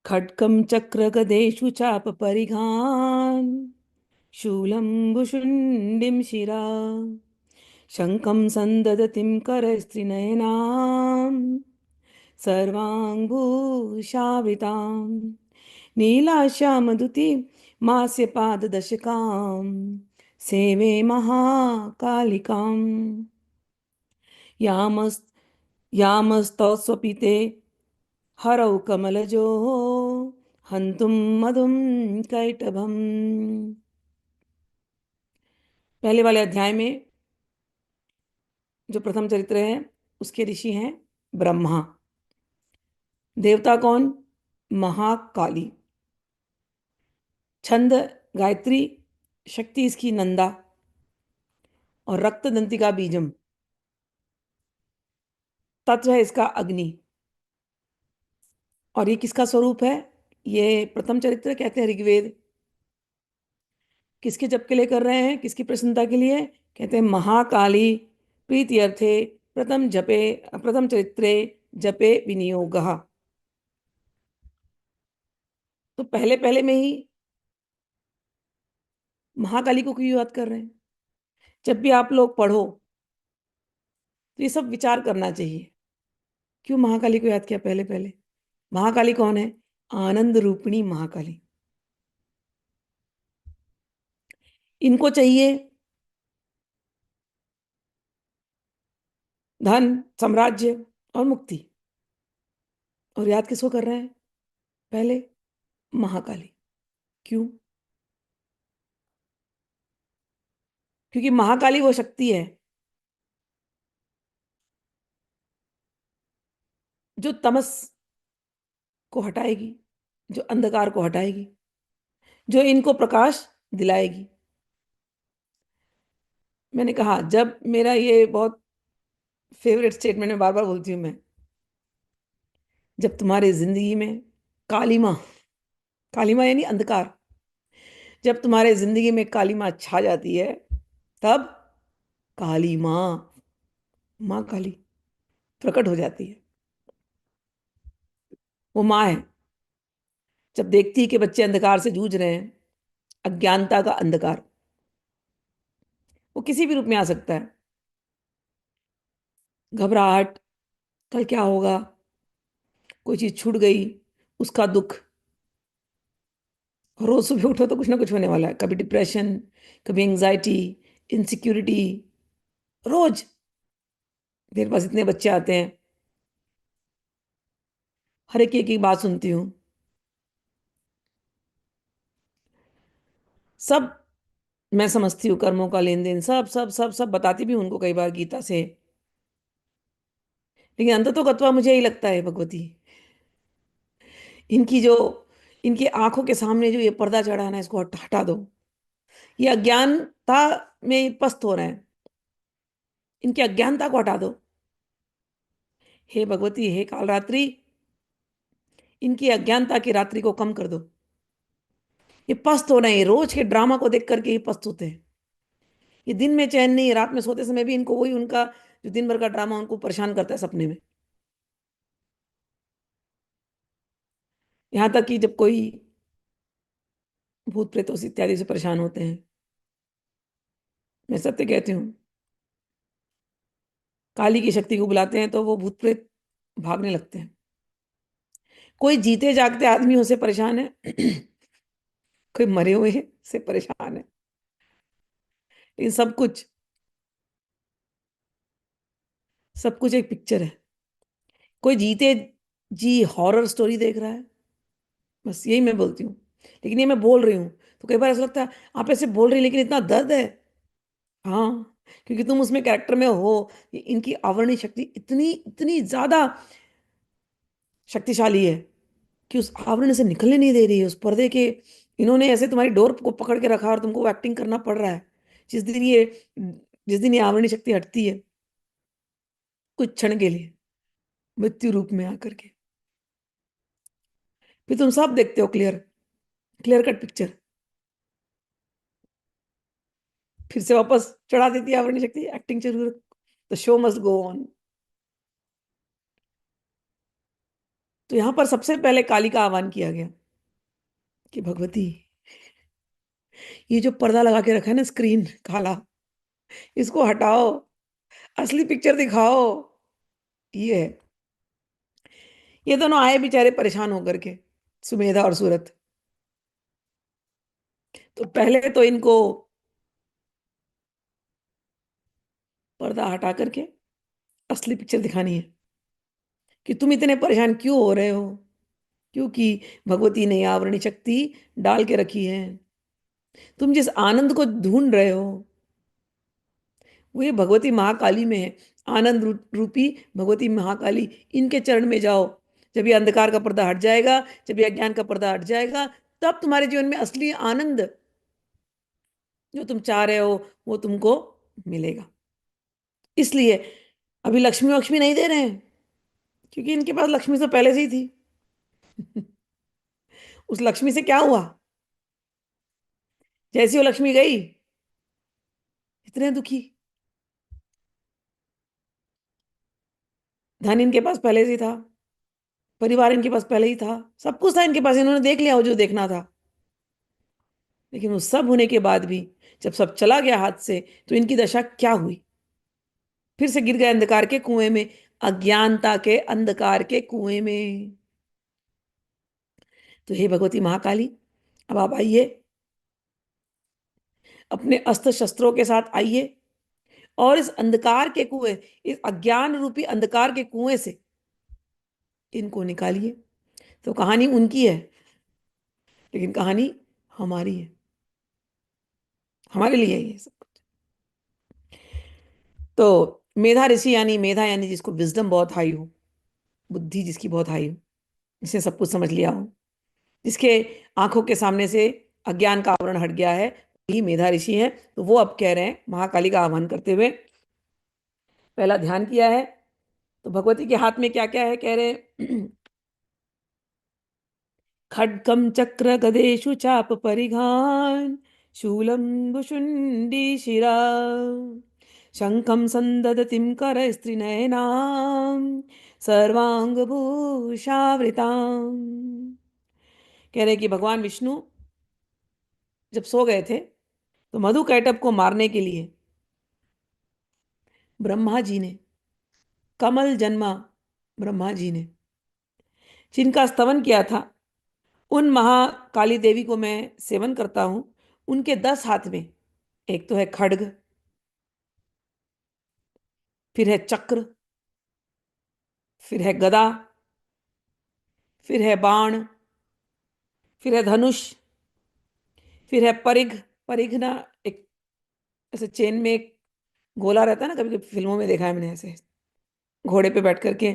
खड्गं चक्रगदेषु चापपरिघान् शूलं भुशुण्डिं शिरा शङ्खं सन्ददतिं करस्त्रिनयनां सर्वाङ्गभूषावृतां नीलाश्यामदुतिं मास्य पाददशकां सेवे महाकालिकां यामस् यामस्तौस्वपिते हरौ कमलजो हन्तुं मधुं कैटभम्। पहले वाले अध्याय में जो प्रथम चरित्र है उसके ऋषि हैं ब्रह्मा। देवता कौन? महाकाली। छंद गायत्री, शक्ति इसकी नंदा और रक्त दंतिका बीजम। तत्व है इसका अग्नि। और ये किसका स्वरूप है? ये प्रथम चरित्र कहते हैं ऋग्वेद। किसके जप के लिए कर रहे हैं? किसकी प्रसन्नता के लिए? कहते हैं महाकाली प्रीत्यर्थे प्रथम चरित्रे जपे विनियोगः। तो पहले पहले में ही महाकाली को क्यों याद कर रहे हैं? जब भी आप लोग पढ़ो तो ये सब विचार करना चाहिए। क्यों महाकाली को याद किया पहले पहले? महाकाली कौन है? आनंद रूपिणी महाकाली। इनको चाहिए धन, साम्राज्य और मुक्ति। और याद किसको कर रहे हैं पहले? महाकाली। क्यों? क्योंकि महाकाली वो शक्ति है जो तमस को हटाएगी, जो अंधकार को हटाएगी, जो इनको प्रकाश दिलाएगी। मैंने कहा, जब मेरा ये बहुत फेवरेट स्टेटमेंट में बार बार बोलती हूँ मैं, जब तुम्हारे जिंदगी में कालिमा, कालिमा यानी अंधकार, जब तुम्हारे जिंदगी में काली माँ छा जाती है तब काली माँ, माँ काली प्रकट हो जाती है। वो माँ है। जब देखती है कि बच्चे अंधकार से जूझ रहे हैं, अज्ञानता का अंधकार, वो किसी भी रूप में आ सकता है। घबराहट, कल क्या होगा, कोई चीज छूट गई, उसका दुख। रोज सुबह उठो तो कुछ ना कुछ होने वाला है। कभी डिप्रेशन, कभी एंजाइटी, इनसिक्योरिटी। रोज मेरे पास इतने बच्चे आते हैं, हर एक बात सुनती हूँ। सब मैं समझती हूँ, कर्मों का लेन देन सब सब सब सब बताती भी हूँ उनको कई बार गीता से। लेकिन अंत तो गत्वा मुझे यही लगता है भगवती, इनकी जो, इनकी आंखों के सामने जो ये पर्दा चढ़ा है ना, इसको हटा दो। ये अज्ञानता में पस्त हो रहे हैं, इनकी अज्ञानता को हटा दो। हे भगवती, हे कालरात्रि, इनकी अज्ञानता की रात्रि को कम कर दो। ये पस्त हो रहे हैं, रोज के ड्रामा को देख करके ये पस्त होते हैं। ये दिन में चैन नहीं, रात में सोते समय भी इनको वही उनका जो दिन भर का ड्रामा उनको परेशान करता है सपने में। यहाँ तक कि जब कोई भूत प्रेत इत्यादि से परेशान होते हैं, मैं सत्य कहती हूँ, काली की शक्ति को बुलाते हैं तो वो भूत प्रेत भागने लगते हैं। कोई जीते जागते आदमियों से परेशान है कोई मरे हुए से परेशान है। लेकिन सब कुछ एक पिक्चर है। कोई जीते जी हॉरर स्टोरी देख रहा है, बस यही मैं बोलती हूँ। लेकिन ये मैं बोल रही हूँ तो कई बार ऐसा लगता है आप ऐसे बोल रही हैं लेकिन इतना दर्द है। हाँ, क्योंकि तुम उसमें कैरेक्टर में हो। इनकी आवरणी शक्ति इतनी इतनी ज्यादा शक्तिशाली है कि उस आवरण से निकलने नहीं दे रही है, उस पर्दे के। इन्होंने ऐसे तुम्हारी डोर को पकड़ के रखा और तुमको वो एक्टिंग करना पड़ रहा है। जिस दिन ये जिस दिन ये आवरणी शक्ति हटती है कुछ क्षण के लिए, मृत्यु रूप में आकर के, फिर तुम सब देखते हो क्लियर, क्लियर कट पिक्चर। फिर से वापस चढ़ा देती है आवरणी शक्ति, एक्टिंग जरूर। The show must go on. तो यहां पर सबसे पहले काली का आह्वान किया गया कि भगवती, ये जो पर्दा लगा के रखा है ना स्क्रीन काला, इसको हटाओ, असली पिक्चर दिखाओ। ये है। ये दोनों आए बेचारे परेशान होकर के, सुमेधा और सूरत। तो पहले तो इनको पर्दा हटा करके असली पिक्चर दिखानी है कि तुम इतने परेशान क्यों हो रहे हो, क्योंकि भगवती ने आवरणी शक्ति डाल के रखी है। तुम जिस आनंद को ढूंढ रहे हो वो ये भगवती महाकाली में है। आनंद रूपी भगवती महाकाली, इनके चरण में जाओ। जब ये अंधकार का पर्दा हट जाएगा, जब ये अज्ञान का पर्दा हट जाएगा, तब तुम्हारे जीवन में असली आनंद जो तुम चाह रहे हो वो तुमको मिलेगा। इसलिए अभी लक्ष्मी वक्ष्मी नहीं दे रहे हैं, क्योंकि इनके पास लक्ष्मी तो पहले से ही थी। उस लक्ष्मी से क्या हुआ? जैसी वो लक्ष्मी गई, इतने दुखी। धन इनके पास पहले से ही था, परिवार इनके पास पहले ही था, सब कुछ था इनके पास, इन्होंने देख लिया वो जो देखना था। लेकिन वो सब होने के बाद भी जब सब चला गया हाथ से, तो इनकी दशा क्या हुई? फिर से गिर गए अंधकार के कुएं में, अज्ञानता के अंधकार के कुएं में। तो हे भगवती महाकाली, अब आप आइए, अपने अस्त्र शस्त्रों के साथ आइए, और इस अंधकार के कुएं, इस अज्ञान रूपी अंधकार के कुएं से इनको निकालिए। तो कहानी उनकी है, लेकिन कहानी हमारी है, हमारे लिए है ये सब कुछ। तो मेधा ऋषि, यानी मेधा यानी जिसको विजडम बहुत हाई हो, बुद्धि जिसकी बहुत हाई हो, जिसने सब कुछ समझ लिया हो, जिसके आंखों के सामने से अज्ञान का आवरण हट गया है, यही मेधा ऋषि है। तो वो अब कह रहे हैं महाकाली का आह्वान करते हुए, पहला ध्यान किया है। तो भगवती के हाथ में क्या क्या है कह रहे हैं? खड्गम चक्र गदेषु चाप परिघान, शूलं भुशुंडी शिरा, शंखं संददतिं करस्त्रिनयनां, सर्वांग भूषावृतां। कह रहे कि भगवान विष्णु जब सो गए थे, तो मधु कैटभ को मारने के लिए ब्रह्मा जी ने, कमल जन्मा ब्रह्मा जी ने जिनका स्तवन किया था, उन महाकाली देवी को मैं सेवन करता हूं। उनके 10 हाथ में, एक तो है खड्ग, फिर है चक्र, फिर है गदा, फिर है बाण, फिर है धनुष, फिर है परिघ। परिघ ना, एक ऐसे चेन में एक गोला रहता है ना, कभी कभी फिल्मों में देखा है मैंने, ऐसे घोड़े पे बैठ करके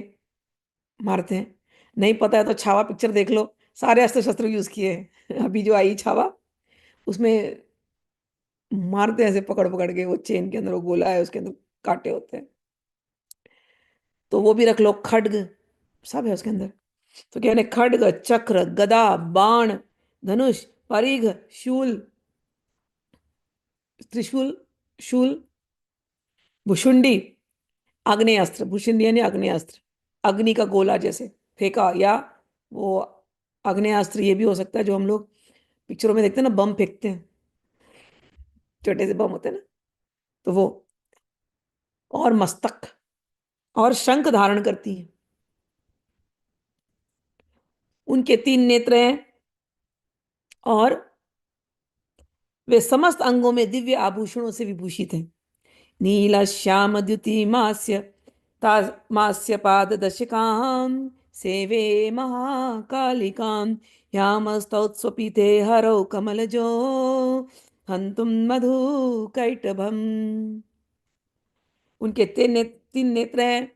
मारते हैं। नहीं पता है तो छावा पिक्चर देख लो, सारे अस्त्र शस्त्र यूज किए हैं। अभी जो आई छावा, उसमें मारते हैं ऐसे पकड़ पकड़ के, वो चेन के अंदर वो गोला है, उसके अंदर कांटे होते हैं। तो वो भी रख लो, खड्ग सब है उसके अंदर। तो क्या खड्ग, चक्र, गदा, बाण, धनुष, परिघ, शूल, त्रिशूल, शूल, भुशुंडी, आग्नेयास्त्र। भुशुंडी यानी आग्नेयास्त्र, अग्नि का गोला जैसे फेंका, या वो आग्नेयास्त्र ये भी हो सकता है जो हम लोग पिक्चरों में देखते हैं ना, बम फेंकते हैं, छोटे से बम होते हैं ना, तो वो। और मस्तक, और शंख धारण करती है। उनके 3 नेत्र हैं, और वे समस्त अंगों में दिव्य आभूषणों से विभूषित हैं। नील श्याम द्युति मास्य मास्य पाद दशकाम, सेवे महाकालिकां, यामस्तौत्स्वपीते हरौ कमलजो, हंतुम मधु कैटभम। उनके 3 नेत्र हैं,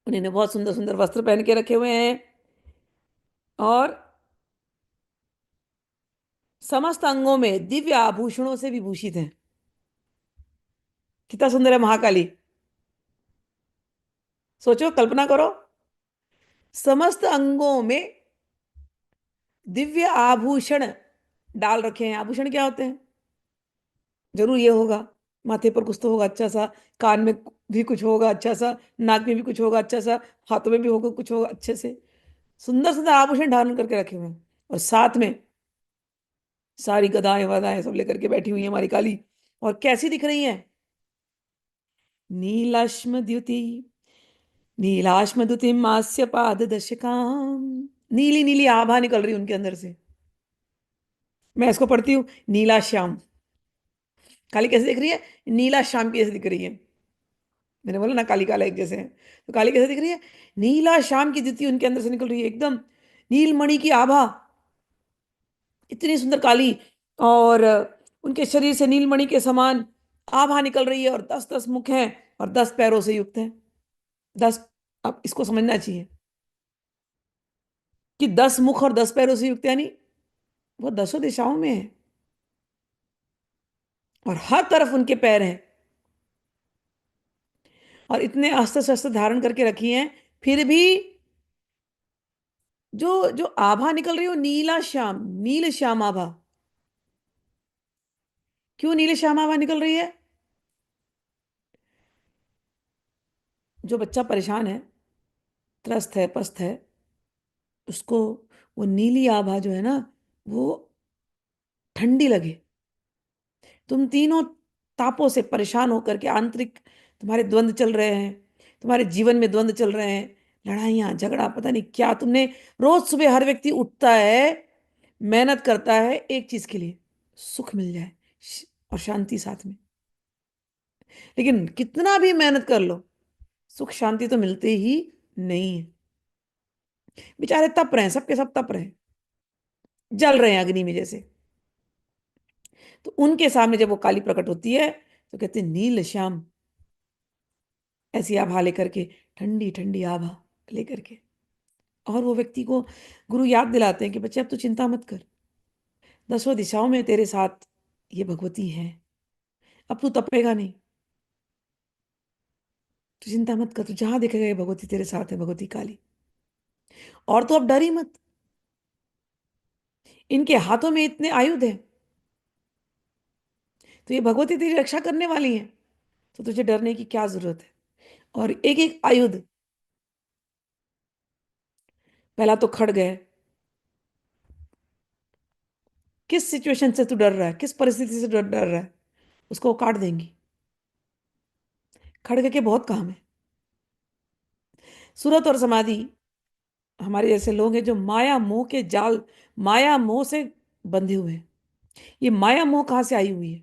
उन्होंने बहुत सुंदर सुंदर वस्त्र पहन के रखे हुए हैं, और समस्त अंगों में दिव्य आभूषणों से विभूषित हैं। कितना सुंदर है महाकाली! सोचो, कल्पना करो, समस्त अंगों में दिव्य आभूषण डाल रखे हैं। आभूषण क्या होते हैं? जरूर ये होगा, माथे पर कुछ तो होगा अच्छा सा, कान में भी कुछ होगा अच्छा सा, नाक में भी कुछ होगा अच्छा सा, हाथों में भी होगा कुछ होगा अच्छे से। सुंदर सुंदर आभूषण धारण करके रखे हुए हैं, और साथ में सारी गदाएं वदाएं सब लेकर के बैठी हुई है हमारी काली। और कैसी दिख रही है? नीलाश्म द्युति, नीलाश्म द्युति मास्य पाद दशकाम। नीली नीली आभा निकल रही है उनके अंदर से। मैं इसको पढ़ती हूँ, नीला श्याम। काली कैसे दिख रही है? नीला श्याम की जैसे दिख रही है। मैंने बोला ना काली काला एक जैसे है, तो काली कैसे दिख रही है? नीला श्याम की द्युति उनके अंदर से निकल रही है एकदम, नीलमणि की आभा, इतनी सुंदर काली। और उनके शरीर से नीलमणि के समान आभा निकल रही है, और 10-10 मुख हैं, और 10 पैरों से युक्त है। 10, अब इसको समझना चाहिए कि 10 मुख और 10 पैरों से युक्त, यानी वो 10 दिशाओं में है, और हर तरफ उनके पैर हैं, और इतने अस्त्र शस्त्र धारण करके रखी हैं, फिर भी जो जो आभा निकल रही है वो नीला श्याम, नील श्याम आभा। क्यों नीले श्याम आभा निकल रही है? जो बच्चा परेशान है, त्रस्त है, पस्त है, उसको वो नीली आभा जो है ना, वो ठंडी लगे। तुम तीनों तापों से परेशान होकर के, आंतरिक तुम्हारे द्वंद चल रहे हैं, तुम्हारे जीवन में द्वंद चल रहे हैं, लड़ाइयाँ झगड़ा पता नहीं क्या तुमने। रोज सुबह हर व्यक्ति उठता है, मेहनत करता है एक चीज के लिए, सुख मिल जाए, और शांति साथ में। लेकिन कितना भी मेहनत कर लो, सुख शांति तो मिलते ही नहीं है। बेचारे तप रहे हैं, सबके सब तप रहे हैं, जल रहे हैं अग्नि में जैसे। तो उनके सामने जब वो काली प्रकट होती है, तो कहते हैं नील श्याम, ऐसी आभा लेकर के, ठंडी ठंडी आभा लेकर के। और वो व्यक्ति को गुरु याद दिलाते हैं कि बच्चे अब तू चिंता मत कर, 10 दिशाओं में तेरे साथ ये भगवती है, अब तू तपेगा नहीं, तू चिंता मत कर, तू जहां देखेगा ये भगवती तेरे साथ है, भगवती काली। और तू अब डर ही मत, इनके हाथों में इतने आयुध हैं, तो ये भगवती तेरी रक्षा करने वाली है, तो तुझे डरने की क्या जरूरत है। और एक एक आयुध, पहला तो खड़ग है, किस सिचुएशन से तू डर रहा है, किस परिस्थिति से डर डर रहा है, उसको वो काट देंगी। खड़ग के बहुत काम है। सूरत और समाधि, हमारे जैसे लोग हैं जो माया मोह के जाल, माया मोह से बंधे हुए हैं। ये माया मोह कहाँ से आई हुई है?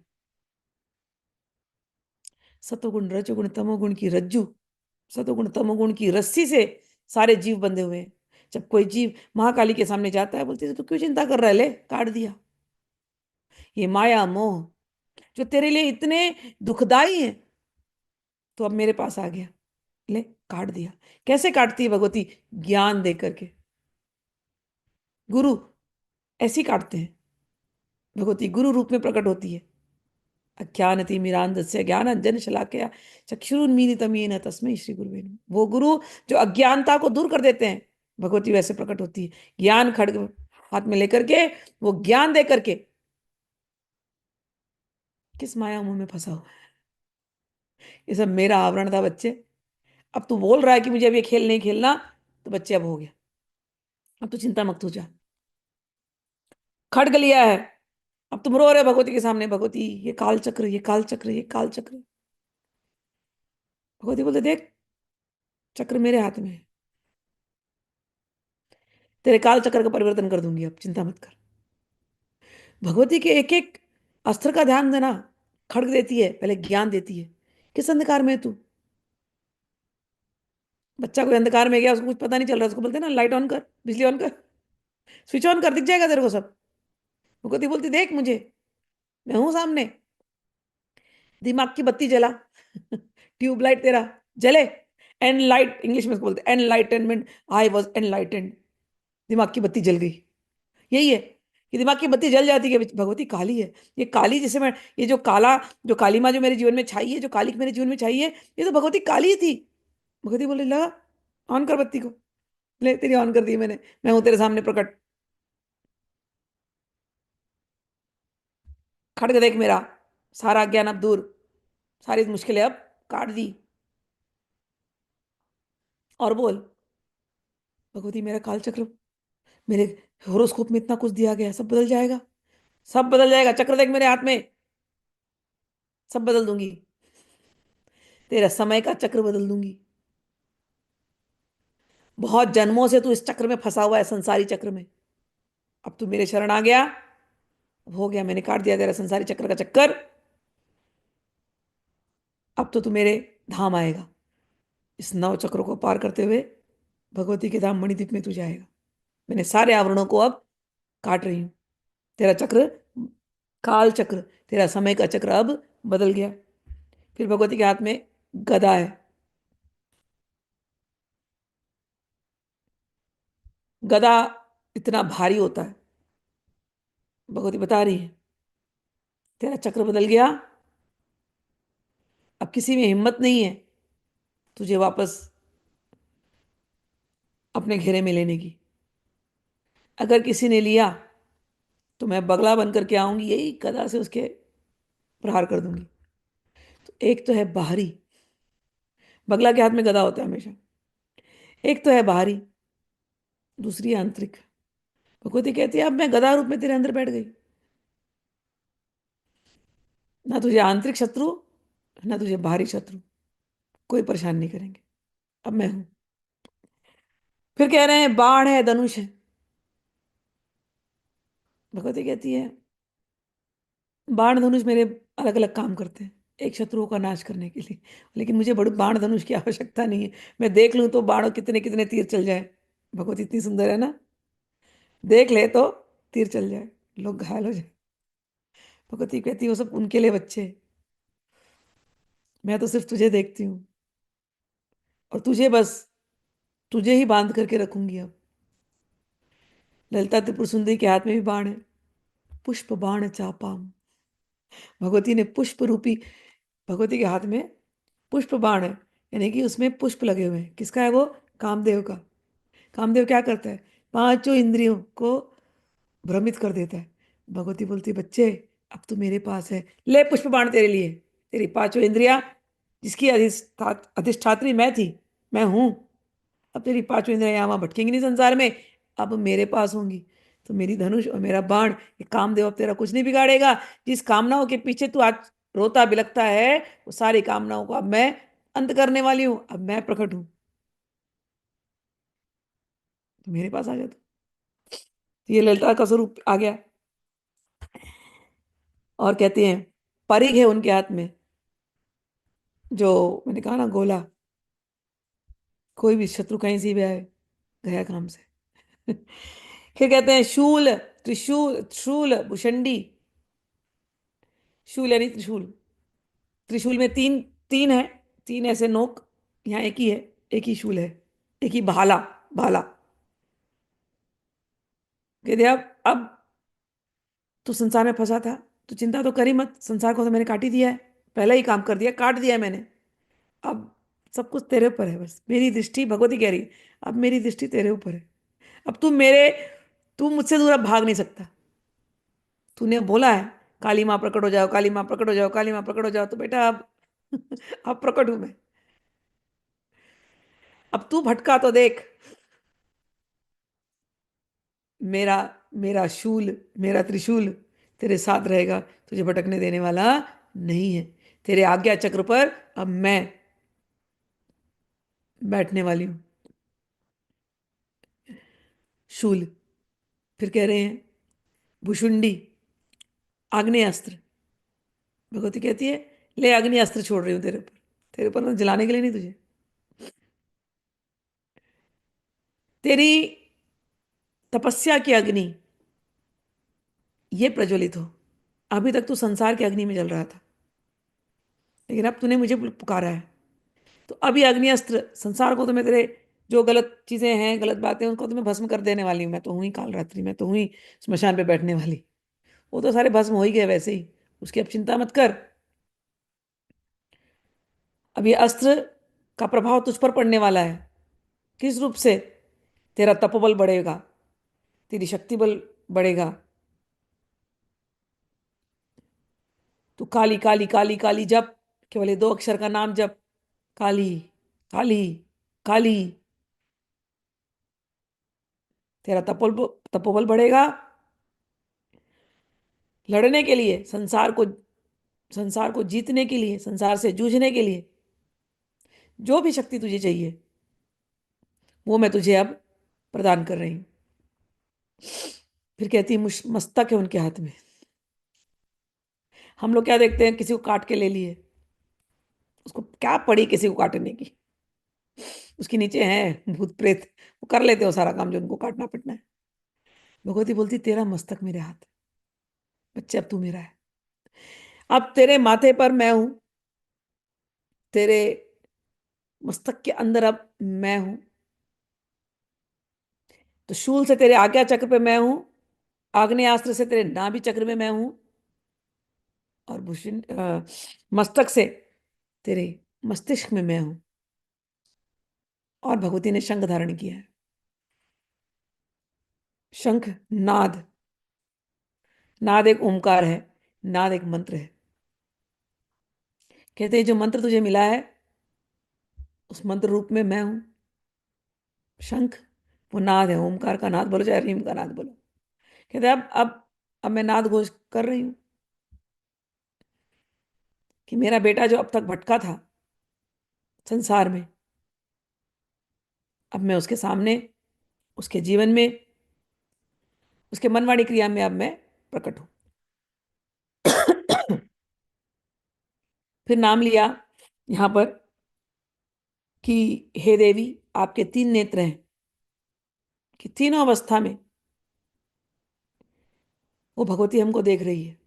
सतोगुण रजोगुण तमोगुण की रज्जू, सतोगुण तमोगुण की रस्सी से सारे जीव बंधे हुए हैं। जब कोई जीव महाकाली के सामने जाता है, बोलती है तू क्यों चिंता कर रहा है, ले काट दिया। ये माया मोह जो तेरे लिए इतने दुखदाई है, तो अब मेरे पास आ गया, ले काट दिया। कैसे काटती है भगवती? ज्ञान दे करके। गुरु ऐसी काटते हैं, भगवती गुरु रूप में प्रकट होती है। अज्ञानतिमिरान्धस्य ज्ञानाञ्जनशलाकया चक्षुरुन्मीलितं येन तस्मै श्री गुरुवे नमः। वो गुरु जो अज्ञानता को दूर कर देते हैं, भगवती वैसे प्रकट होती है, ज्ञान खड्ग हाथ में लेकर के, वो ज्ञान दे करके। किस माया मुंह में फंसा हुआ है? ये सब मेरा आवरण था बच्चे। अब तू बोल रहा है कि मुझे अब ये खेल नहीं खेलना, तो बच्चे अब हो गया, अब तू चिंता मत हो जा। खड्ग लिया है, अब तुम रो रहे हो भगवती के सामने, भगवती ये काल चक्र, ये काल चक्र, ये काल चक्र। भगवती बोलते देख, चक्र मेरे हाथ में है, तेरे काल चक्र का परिवर्तन कर दूंगी, अब चिंता मत कर। भगवती के एक एक अस्त्र का ध्यान देना। खड्ग देती है, पहले ज्ञान देती है। किस अंधकार में है तू? बच्चा कोई अंधकार में गया, उसको कुछ पता नहीं चल रहा, उसको बोलते हैं ना लाइट ऑन कर, बिजली ऑन कर, स्विच ऑन कर, दिख जाएगा तेरे को सब। भगवती बोलती देख मुझे, मैं हूं सामने, दिमाग की बत्ती जला, ट्यूबलाइट तेरा जले। एनलाइट इंग्लिश में उसको बोलते हैं, एनलाइटनमेंट, आई वॉज एनलाइटेंड, दिमाग की बत्ती जल गई। यही है कि दिमाग की बत्ती जल जाती है कि भगवती काली है। ये काली जिसे मैं, ये जो काला, जो काली माँ जो मेरे जीवन में छाई है, जो काली मेरे जीवन में छाई है, ये तो भगवती काली ही थी। भगवती बोले लगा, ऑन कर बत्ती को, ले तेरी ऑन कर दी मैंने, मैं हूं तेरे सामने प्रकट। खड़ग देख मेरा, सारा ज्ञान अब दूर, सारी मुश्किलें अब काट दी। और बोल, भगवती मेरा काल चक्र, मेरे होरोस्कोप में इतना कुछ दिया गया है, सब बदल जाएगा, सब बदल जाएगा, चक्र देख मेरे हाथ में, सब बदल दूंगी, तेरा समय का चक्र बदल दूंगी। बहुत जन्मों से तू इस चक्र में फंसा हुआ है, संसारी चक्र में। अब तू मेरे शरण आ गया, हो गया, मैंने काट दिया तेरा संसारी चक्र का चक्कर। अब तो तू मेरे धाम आएगा, इस नौ चक्रों को पार करते हुए भगवती के धाम मणिद्वीप में तू जाएगा। मैंने सारे आवरणों को अब काट रही हूं। तेरा चक्र, काल चक्र, तेरा समय का चक्र अब बदल गया। फिर भगवती के हाथ में गदा है। गदा इतना भारी होता है, भगवती बता रही है, तेरा चक्र बदल गया, अब किसी में हिम्मत नहीं है तुझे वापस अपने घेरे में लेने की। अगर किसी ने लिया तो मैं बगला बन करके आऊंगी, यही गदा से उसके प्रहार कर दूंगी। तो एक तो है बाहरी, बगला के हाथ में गदा होता है हमेशा। एक तो है बाहरी, दूसरी है आंतरिक। भगवती कहती है अब मैं गदा रूप में तेरे अंदर बैठ गई, ना तुझे आंतरिक शत्रु, ना तुझे बाहरी शत्रु, कोई परेशान नहीं करेंगे, अब मैं हूं। फिर कह रहे हैं बाण है, धनुष है। भगवती कहती है बाण धनुष मेरे अलग अलग काम करते हैं, एक शत्रुओं का नाश करने के लिए, लेकिन मुझे बड़े बाण धनुष की आवश्यकता नहीं है। मैं देख लूं तो बाणों कितने कितने तीर चल जाए। भगवती इतनी सुंदर है ना, देख ले तो तीर चल जाए, लोग घायल हो जाए। भगवती कहती है वो सब उनके लिए बच्चे, मैं तो सिर्फ तुझे देखती हूँ, और तुझे बस, तुझे ही बांध करके रखूंगी अब। ललिता त्रिपुर सुंदरी के हाथ में भी बाण है, पुष्प बाण चापाम। भगवती ने पुष्प रूपी, भगवती के हाथ में पुष्प बाण है, यानी कि उसमें पुष्प लगे हुए हैं। किसका है वो? कामदेव का। कामदेव क्या करता है? पांचों इंद्रियों को भ्रमित कर देता है। भगवती बोलती बच्चे अब तू मेरे पास है, ले पुष्प बाण तेरे लिए। तेरी पांचों इंद्रिया, जिसकी अधिष्ठात्री मैं थी, मैं हूं, अब तेरी पांचों इंद्रियां यहाँ वहां भटकेंगी नहीं संसार में, अब मेरे पास होंगी। तो मेरी धनुष और मेरा बाण, ये कामदेव अब तेरा कुछ नहीं बिगाड़ेगा। जिस कामनाओं के पीछे तू आज रोता बिलखता है, वो सारी कामनाओं को अब मैं अंत करने वाली हूं, अब मैं प्रकट हूं, तो मेरे पास आ जा तू। तो ये ललिता का स्वरूप आ गया। और कहते हैं परिघ है उनके हाथ में, जो मैंने कहा ना गोला, कोई भी शत्रु कहीं से भी आए, गया काम से। फिर कहते हैं शूल, त्रिशूल, शूल, भुषंडी। शूल यानी त्रिशूल। त्रिशूल में तीन, तीन है, तीन ऐसे नोक, यहाँ एक ही है, एक ही शूल है, एक ही भाला, भाला। कहते अब तू संसार में फंसा था, तू चिंता तो करी मत, संसार को तो मैंने काट ही दिया है, पहले ही काम कर दिया, काट दिया है मैंने। अब सब कुछ तेरे ऊपर है, बस मेरी दृष्टि, भगवती कह रही है, अब मेरी दृष्टि तेरे ऊपर है। अब तू मुझसे दूर अब भाग नहीं सकता। तूने बोला है काली माँ प्रकट हो जाओ, काली माँ प्रकट हो जाओ, काली माँ प्रकट हो जाओ, तो बेटा अब अब प्रकट हूं मैं। अब तू भटका तो देख, मेरा मेरा शूल, मेरा त्रिशूल तेरे साथ रहेगा, तुझे भटकने देने वाला नहीं है। तेरे आज्ञा चक्र पर अब मैं बैठने वाली हूं। शूल। फिर कह रहे हैं भुषुंडी, आग्नेय अस्त्र। भगवती कहती है ले अग्नि अस्त्र छोड़ रही हूँ तेरे ऊपर, तेरे ऊपर ना जलाने के लिए नहीं, तुझे तेरी तपस्या की अग्नि ये प्रज्वलित हो। अभी तक तू संसार की अग्नि में जल रहा था, लेकिन अब तूने मुझे पुकारा है, तो अभी अग्नि अस्त्र, संसार को तो मैं तेरे, जो गलत चीजें हैं, गलत बातें, उनको तो मैं भस्म कर देने वाली हूँ। मैं तो हूँ ही काल रात्रि, मैं तो हूँ ही स्मशान पे बैठने वाली। वो तो सारे भस्म हो ही गए वैसे ही, उसकी अब चिंता मत कर। अब ये अस्त्र का प्रभाव तुझ पर पड़ने वाला है। किस रूप से? तेरा तपोबल बढ़ेगा, तेरी शक्ति बल बढ़ेगा। तू काली काली काली काली जप, केवल ये दो अक्षर का नाम जप, काली, काली, काली। तेरा तपोबल बढ़ेगा लड़ने के लिए, संसार को जीतने के लिए, संसार से जूझने के लिए। जो भी शक्ति तुझे चाहिए वो मैं तुझे अब प्रदान कर रही हूं। फिर कहती है, मस्तक है उनके हाथ में। हम लोग क्या देखते हैं, किसी को काट के ले लिए, उसको क्या पड़ी किसी को काटने की, उसके नीचे है भूत प्रेत, वो कर लेते हो सारा काम जो उनको काटना पिटना है। भगवती बोलती तेरा मस्तक मेरे हाथ है, बच्चे अब तू मेरा है। अब तेरे माथे पर मैं हूं, तेरे मस्तक के अंदर अब मैं हूं। तो शूल से तेरे आज्ञा चक्र पे मैं हूं, आग्नेयास्त्र से तेरे नाभि चक्र में मैं हूं, और भूषण मस्तक से तेरे मस्तिष्क में मैं हूं। और भगवती ने शंख धारण किया है। शंख, नाद, नाद एक ओमकार है, नाद एक मंत्र है। कहते हैं जो मंत्र तुझे मिला है उस मंत्र रूप में मैं हूं। शंख वो नाद है, ओमकार का नाद बोलो चाहे रीम का नाद बोलो। कहते हैं अब मैं नाद घोष कर रही हूं कि मेरा बेटा जो अब तक भटका था संसार में, अब मैं उसके सामने, उसके जीवन में, उसके मनवाणी क्रिया में अब मैं प्रकट हूं। फिर नाम लिया यहां पर कि हे देवी, आपके 3 नेत्र हैं, कि तीनों अवस्था में वो भगवती हमको देख रही है।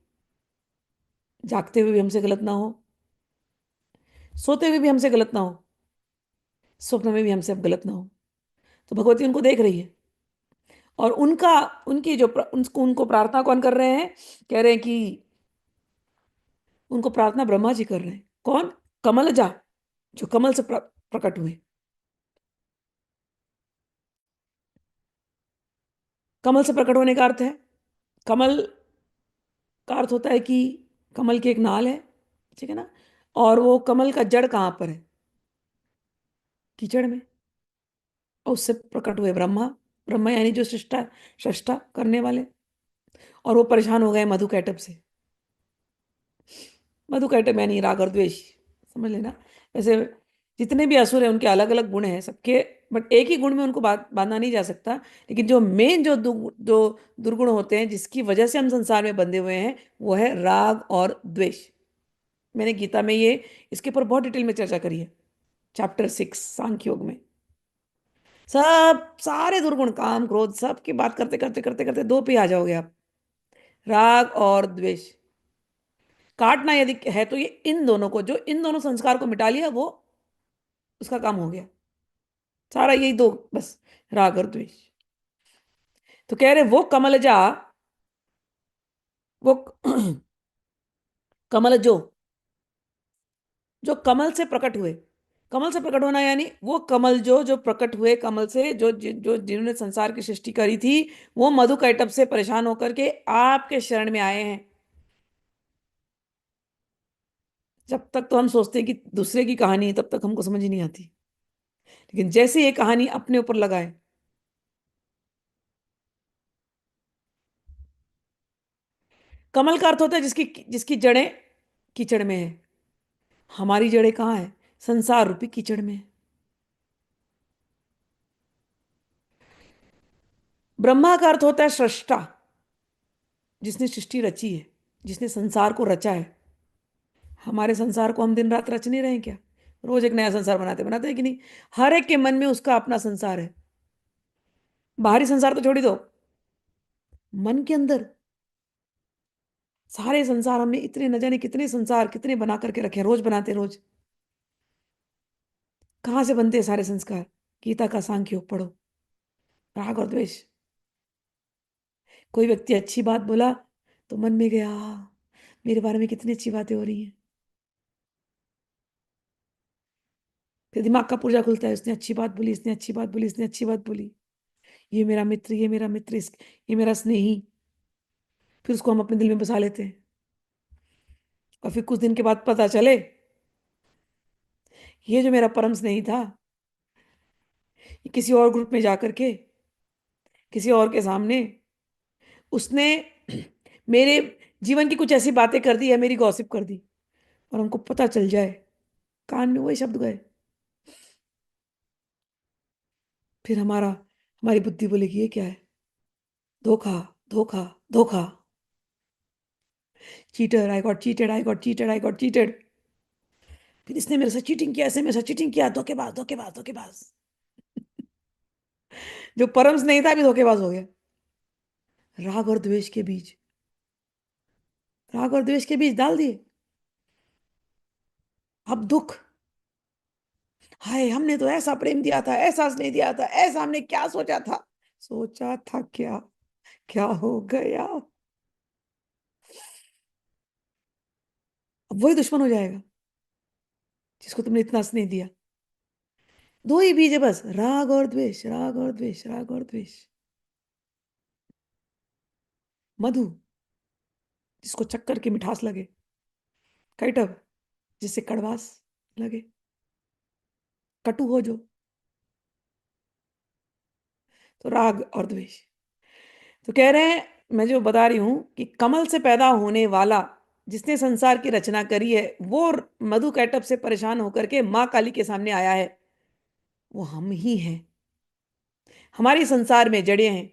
जागते हुए भी हमसे गलत ना हो, सोते हुए भी हमसे गलत ना हो, स्वप्न में भी हमसे अब गलत ना हो। तो भगवती उनको देख रही है। और उनका उनकी जो उनको प्रार्थना कौन कर रहे हैं, कह रहे हैं कि उनको प्रार्थना ब्रह्मा जी कर रहे हैं। कौन? कमलजा, जो कमल से प्रकट हुए। कमल से प्रकट होने का अर्थ है, कमल का अर्थ होता है कि कमल की एक नाल है, ठीक है ना। और वो कमल का जड़ कहाँ पर है? कीचड़ में। और उससे प्रकट हुए ब्रह्मा। ब्रह्मा यानी जो सृष्टा सृष्टा करने वाले। और वो परेशान हो गए मधुकैटभ से। मधुकैटभ यानी राग और द्वेष, समझ लेना। वैसे जितने भी असुर हैं उनके अलग अलग गुण हैं सबके, बट एक ही गुण में उनको बांधा नहीं जा सकता। लेकिन जो मेन जो दुर्गुण होते हैं जिसकी वजह से हम संसार में बंधे हुए हैं, वो है राग और द्वेष। मैंने गीता में ये इसके ऊपर बहुत डिटेल में चर्चा करी है, चैप्टर 6 सांख्य योग में। सब सारे दुर्गुण, काम क्रोध, सब की बात करते करते करते करते दो पे आ जाओगे आप, राग और द्वेष। काटना यदि है तो ये इन दोनों को, जो इन दोनों संस्कार को मिटा लिया वो उसका काम हो गया। सारा यही दो बस, राग और द्वेष। तो कह रहे वो कमलजा, वो कमल जो कमल से प्रकट हुए। कमल से प्रकट होना यानी वो कमल जो प्रकट हुए कमल से, जो जिन्होंने संसार की सृष्टि करी थी, वो मधुकैटभ से परेशान होकर के आपके शरण में आए हैं। जब तक तो हम सोचते हैं कि दूसरे की कहानी है, तब तक हमको समझ ही नहीं आती। लेकिन जैसे ये कहानी अपने ऊपर लगाए, कमल का अर्थ होता है जिसकी जिसकी जड़ें कीचड़ में है। हमारी जड़ें कहाँ है? संसार रूपी कीचड़ में है। ब्रह्मा का अर्थ होता है सृष्टा, जिसने सृष्टि रची है, जिसने संसार को रचा है। हमारे संसार को हम दिन रात रच नहीं रहे हैं क्या? रोज एक नया संसार बनाते बनाते हैं कि नहीं? हर एक के मन में उसका अपना संसार है। बाहरी संसार तो छोड़ ही दो, मन के अंदर सारे संसार, हमने इतने न जाने कितने संसार कितने बना करके रखे हैं, रोज बनाते हैं, रोज। कहाँ से बनते हैं सारे संस्कार? गीता का सांख्य योग पढ़ो। राग और द्वेष। कोई व्यक्ति अच्छी बात बोला तो मन में गया, मेरे बारे में कितनी अच्छी बातें हो रही हैं। फिर दिमाग का पुर्जा खुलता है, इसने अच्छी बात बोली, इसने अच्छी बात बोली, इसने अच्छी बात बोली, ये मेरा मित्र, ये मेरा मित्र, ये मेरा स्नेही। फिर उसको हम अपने दिल में बसा लेते हैं। और फिर कुछ दिन के बाद पता चले ये जो मेरा परम स्नेही था, ये किसी और ग्रुप में जाकर के किसी और के सामने उसने मेरे जीवन की कुछ ऐसी बातें कर दी है, मेरी गॉसिप कर दी, और हमको पता चल जाए, कान में वही शब्द गए, फिर हमारी बुद्धि बोलेगी ये क्या है, धोखा, धोखा, धोखा, cheater, I got cheated, I got cheated, I got cheated. फिर इसने मेरे साथ चीटिंग किया, ऐसे मेरे साथ चीटिंग किया, धोखेबाज, धोखेबाज, धोखेबाज। जो परम स्नेही था, अभी धोखेबाज हो गया। राग और द्वेष के बीज, राग और द्वेष के बीज डाल दिए। अब दुख, हाय हमने तो ऐसा प्रेम दिया था, ऐसा स्नेह दिया था, ऐसा हमने क्या सोचा था, सोचा था क्या, क्या हो गया। अब वही दुश्मन हो जाएगा जिसको तुमने इतना स्नेह दिया। दो ही बीज है बस, राग और द्वेष, राग और द्वेष, राग और द्वेष। मधु, जिसको चक्कर की मिठास लगे। कैटव, जिससे कड़वास लगे। कटु हो जो, तो राग और द्वेष। तो कह रहे हैं, मैं जो बता रही हूं कि कमल से पैदा होने वाला जिसने संसार की रचना करी है, वो मधु कैटभ से परेशान होकर के माँ काली के सामने आया है। वो हम ही हैं, हमारी संसार में जड़े हैं।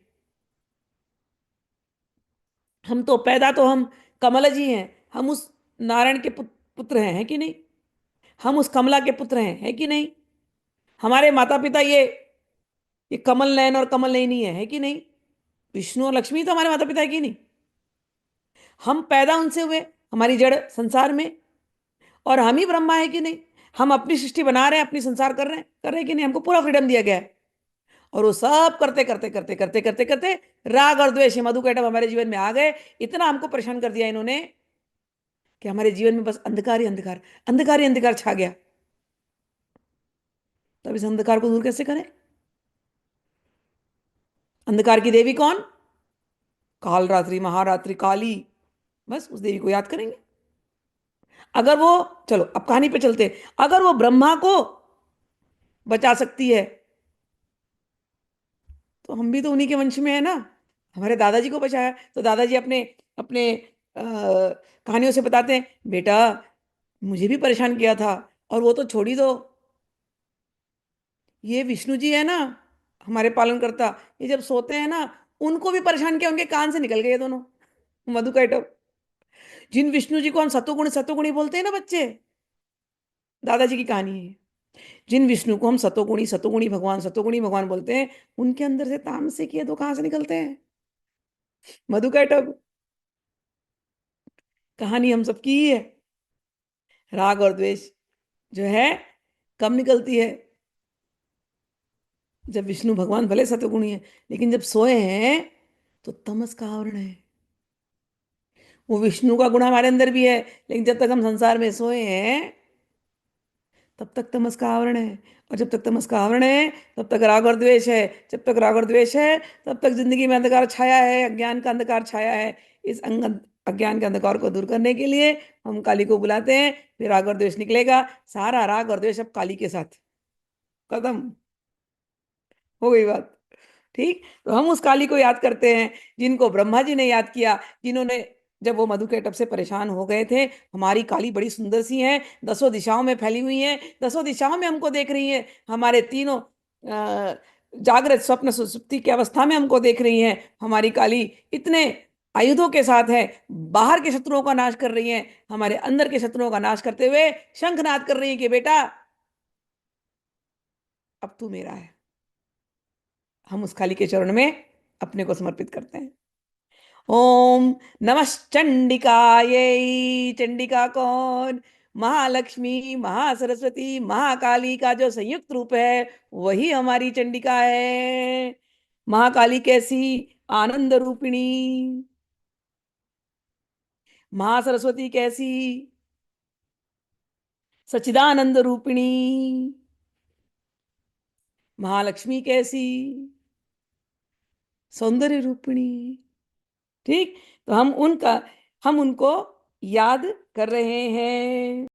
हम तो पैदा तो हम कमलज ही हैं। हम उस नारायण के पुत्र हैं, है कि नहीं? हम उस कमला के पुत्र हैं, है कि नहीं? हमारे माता पिता ये कमल नयन और कमल नयनी है कि नहीं? विष्णु और लक्ष्मी तो हमारे माता पिता है कि नहीं? हम पैदा उनसे हुए, हमारी जड़ संसार में, और हम ही ब्रह्मा है कि नहीं? हम अपनी सृष्टि बना रहे हैं, अपनी संसार कर रहे हैं कि नहीं? हमको पूरा फ्रीडम दिया गया है। और वो सब करते करते करते करते करते करते राग और द्वेष, मधु कैटभ हमारे जीवन में आ गए। इतना हमको परेशान कर दिया इन्होंने कि हमारे जीवन में बस अंधकार ही अंधकार, अंधकार ही अंधकार छा गया। तो अब इस अंधकार को दूर कैसे करें? अंधकार की देवी कौन? काल रात्रि, महारात्रि काली। बस उस देवी को याद करेंगे। अगर वो, चलो अब कहानी पे चलते हैं। अगर वो ब्रह्मा को बचा सकती है, तो हम भी तो उन्हीं के वंश में है ना। हमारे दादाजी को बचाया, तो दादाजी अपने अपने कहानियों से बताते हैं, बेटा मुझे भी परेशान किया था, और वो तो छोड़ ही दो। ये विष्णु जी है ना, हमारे पालन करता, ये जब सोते हैं ना, उनको भी परेशान किया, उनके कान से निकल गए ये दोनों, मधु कैटभ। जिन विष्णु जी को हम सतोगुण सतोगुणी बोलते हैं ना बच्चे, दादाजी की कहानी है। जिन विष्णु को हम सतोगुणी भगवान बोलते हैं, उनके अंदर से तामसिक ये दो कहां से निकलते हैं? मधु कैटभ। कहानी हम सबकी ही है। राग और द्वेष जो है, कब निकलती है? जब विष्णु भगवान भले सतोगुणी है, लेकिन जब सोए हैं तो तमस का आवरण है। वो विष्णु का गुण हमारे अंदर भी है, लेकिन जब तक हम संसार में सोए हैं, तब तक तमस का आवरण है। और जब तक तमस का आवरण है, तब तक राग और द्वेष है। जब तक राग और द्वेष है, तब तक जिंदगी में अंधकार छाया है, अज्ञान का अंधकार छाया है। इस अज्ञान के अंधकार को दूर करने के लिए हम काली को बुलाते हैं, फिर राग और द्वेष निकलेगा। सारा राग और द्वेष अब काली के साथ खत्म, हो गई बात। ठीक, तो हम उस काली को याद करते हैं जिनको ब्रह्मा जी ने याद किया, जिन्होंने, जब वो मधु कैटभ से परेशान हो गए थे, हमारी काली बड़ी सुंदर सी है, दसों दिशाओं में फैली हुई है, दसों दिशाओं में हमको देख रही है। हमारे तीनों जागृत स्वप्न सुषुप्ति की अवस्था में हमको देख रही है। हमारी काली इतने आयुधों के साथ है, बाहर के शत्रुओं का नाश कर रही है, हमारे अंदर के शत्रुओं का नाश करते हुए शंखनाद कर रही है कि बेटा अब तू मेरा है। हम उस काली के चरण में अपने को समर्पित करते हैं। ओम नमः चंडिकायै। चंडिका कौन? महालक्ष्मी, महासरस्वती, महाकाली का जो संयुक्त रूप है, वही हमारी चंडिका है। महाकाली कैसी? आनंद रूपिणी। महासरस्वती कैसी? सच्चिदानंद रूपिणी। महालक्ष्मी कैसी? सौंदर्य रूपिणी। ठीक, तो हम उनको याद कर रहे हैं।